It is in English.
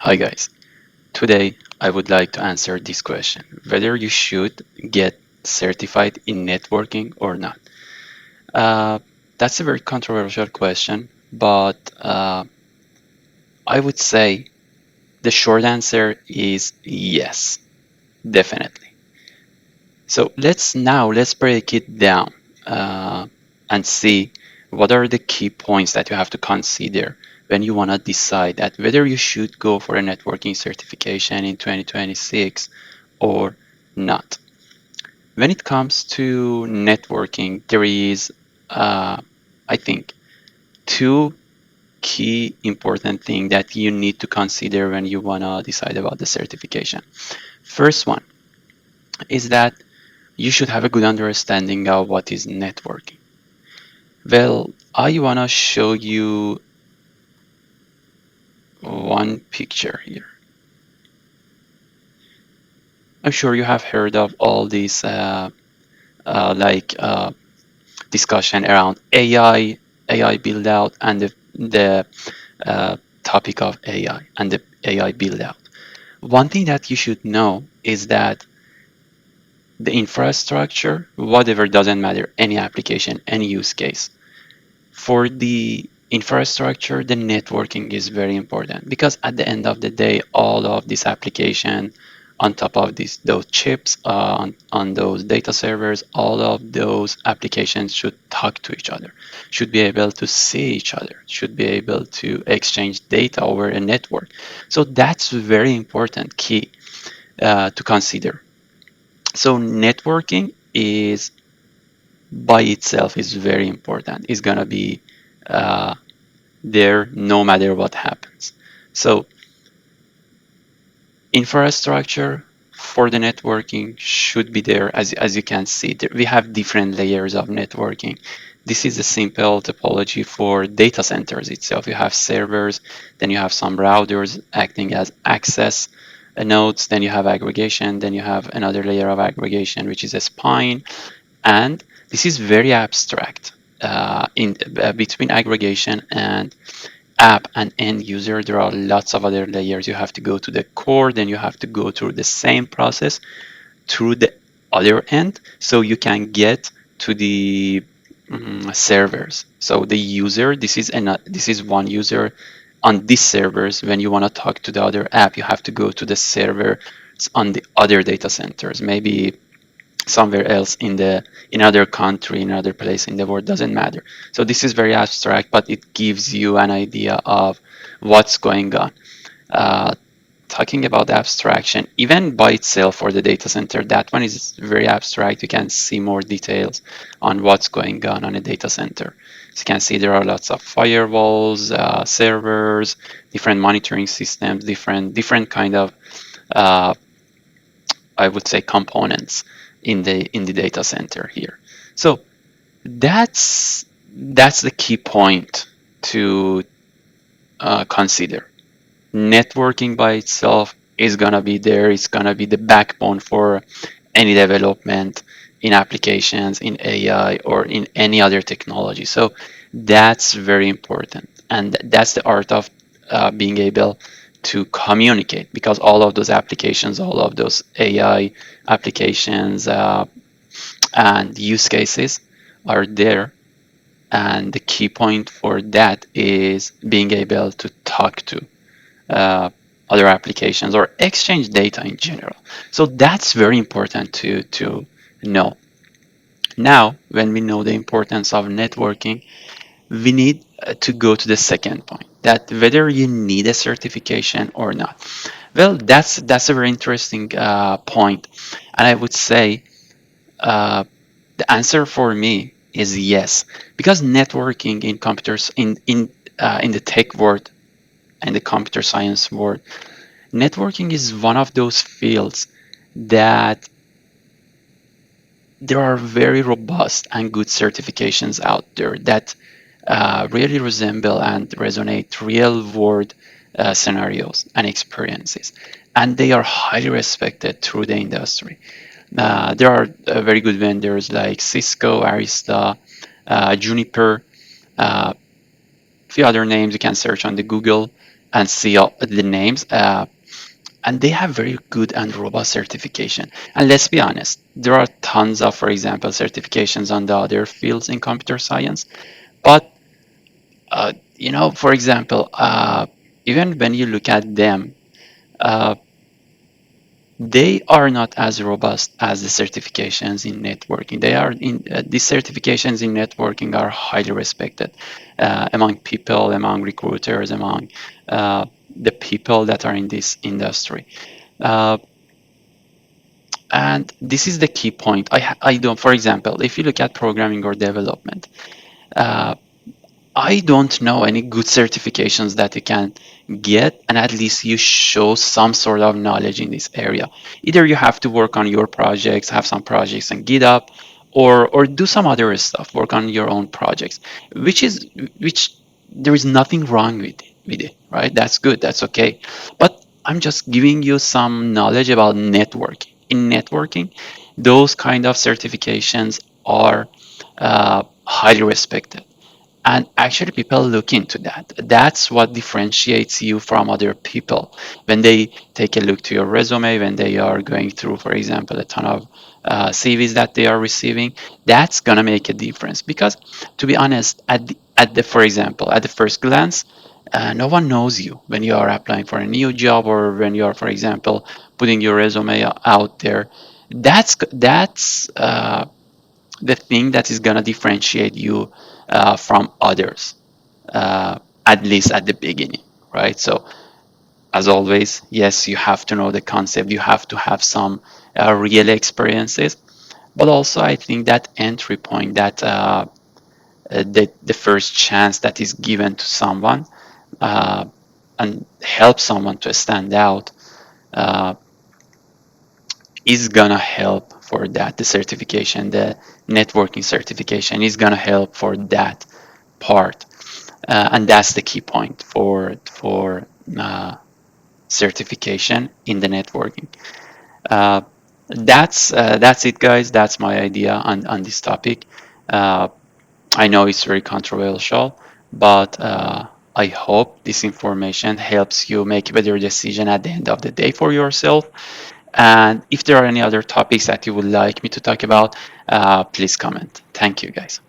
Hi guys, today I would like to answer this question, whether you should get certified in networking or not. Uh, that's a very controversial question, but I would say the short answer is yes, definitely. So let's break it down uh, and see what are the key points that you have to consider when you want to decide that whether you should go for a networking certification in 2026 or not. When it comes to networking, there is, uh, I think, two key important things that you need to consider when you want to decide about the certification. First one is that you should have a good understanding of what is networking. Well, I want to show you one picture here. I'm sure you have heard of all these like discussion around AI build out, and the topic of AI and the AI build out. One thing that you should know is that the infrastructure, whatever, doesn't matter, any application, any use case. For the infrastructure, the networking is very important because at the end of the day, all of this application on top of those chips, on those data servers, all of those applications should talk to each other, should be able to see each other, should be able to exchange data over a network. So that's very important key to consider. So networking is by itself is very important. It's gonna be uh, there no matter what happens. So infrastructure for the networking should be there. As you can see, there, we have different layers of networking. This is a simple topology for data centers itself. You have servers, then you have some routers acting as access nodes, then you have aggregation, then you have another layer of aggregation, which is a spine. And this is very abstract. In between aggregation and app and end user, there are lots of other layers. You have to go to the core, then you have to go through the same process through the other end, so you can get to the servers. So the user, this is one user on these servers. When you want to talk to the other app, you have to go to the server on the other data centers, maybe somewhere else in another country, in another place in the world, doesn't matter. So this is very abstract, but it gives you an idea of what's going on. uh, Talking about abstraction, even by itself for the data center, that one is very abstract. You can see more details on what's going on a data center. So you can see there are lots of firewalls, servers, different monitoring systems, different kind of uh, I would say components in the data center here. So that's the key point to consider. Networking by itself is gonna be there. It's gonna be the backbone for any development in applications, in AI, or in any other technology. So that's very important, and that's the art of being able to communicate, because all of those applications, all of those AI applications and use cases are there, and the key point for that is being able to talk to uh, other applications or exchange data in general. So that's very important to know. Now, when we know the importance of networking, we need to go to the second point, that whether you need a certification or not. Well, that's a very interesting point, and I would say the answer for me is yes, because networking in computers in the tech world and the computer science world, networking is one of those fields that there are very robust and good certifications out there that really resemble and resonate real world scenarios and experiences. And they are highly respected through the industry. There are very good vendors like Cisco, Arista, Juniper, a few other names you can search on the Google, and see all the names. And they have very good and robust certification. And let's be honest, there are tons of, for example, certifications on the other fields in computer science. But for example, even when you look at them, uh, they are not as robust as the certifications in networking. These certifications in networking are highly respected among people, among recruiters, among uh, the people that are in this industry. Uh, and this is the key point. I don't, for example, if you look at programming or development, uh, I don't know any good certifications that you can get, and at least you show some sort of knowledge in this area. Either you have to work on your projects, have some projects on GitHub, or do some other stuff, work on your own projects, which there is nothing wrong with it, right? That's good, that's okay. But I'm just giving you some knowledge about networking. In networking, those kind of certifications are highly respected, and actually, people look into that. That's what differentiates you from other people. When they take a look to your resume, when they are going through, for example, a ton of CVs that they are receiving, that's gonna make a difference. Because, to be honest, for example, at the first glance, no one knows you when you are applying for a new job, or when you are, for example, putting your resume out there. That's the thing that is going to differentiate you from others, at least at the beginning, right? So, as always, yes, you have to know the concept, you have to have some real experiences, but also I think that entry point, the first chance that is given to someone uh, and help someone to stand out uh, is gonna help for that. The certification, the networking certification is gonna help for that part, and that's the key point for certification in the networking. Uh, that's it, guys. That's my idea on this topic. Uh, I know it's very controversial, but I hope this information helps you make a better decision at the end of the day for yourself. And if there are any other topics that you would like me to talk about, please comment. Thank you, guys.